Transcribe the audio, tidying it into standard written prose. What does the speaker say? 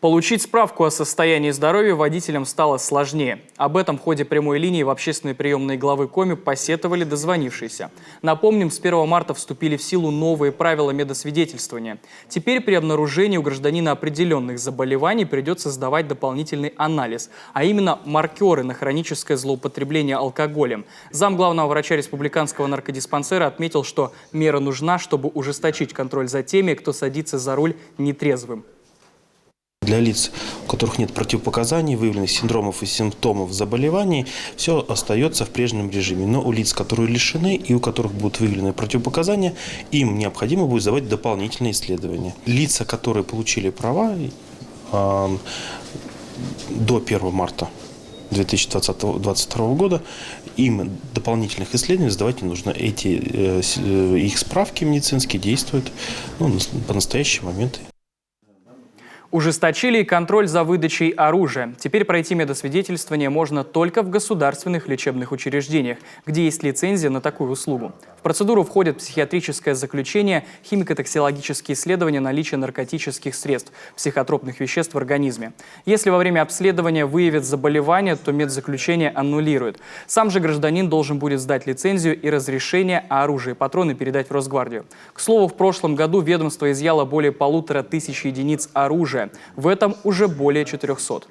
Получить справку о состоянии здоровья водителям стало сложнее. Об этом в ходе прямой линии в общественной приемной главы Коми посетовали дозвонившиеся. Напомним, с 1 марта вступили в силу новые правила медосвидетельствования. Теперь при обнаружении у гражданина определенных заболеваний придется сдавать дополнительный анализ, а именно маркеры на хроническое злоупотребление алкоголем. Зам главного врача республиканского наркодиспансера отметил, что мера нужна, чтобы ужесточить контроль за теми, кто садится за руль нетрезвым. Для лиц, у которых нет противопоказаний, выявленных синдромов и симптомов заболеваний, все остается в прежнем режиме. Но у лиц, которые лишены и у которых будут выявлены противопоказания, им необходимо будет сдавать дополнительные исследования. Лица, которые получили права до 1 марта 2022 года, им дополнительных исследований сдавать не нужно. Их справки медицинские действуют по настоящий момент. Ужесточили контроль за выдачей оружия. Теперь пройти медосвидетельствование можно только в государственных лечебных учреждениях, где есть лицензия на такую услугу. В процедуру входят психиатрическое заключение, химико-токсикологические исследования наличия наркотических средств, психотропных веществ в организме. Если во время обследования выявят заболевание, то медзаключение аннулируют. Сам же гражданин должен будет сдать лицензию и разрешение, а оружие и патроны передать в Росгвардию. К слову, в прошлом году ведомство изъяло более 1500 единиц оружия. В этом уже более 400.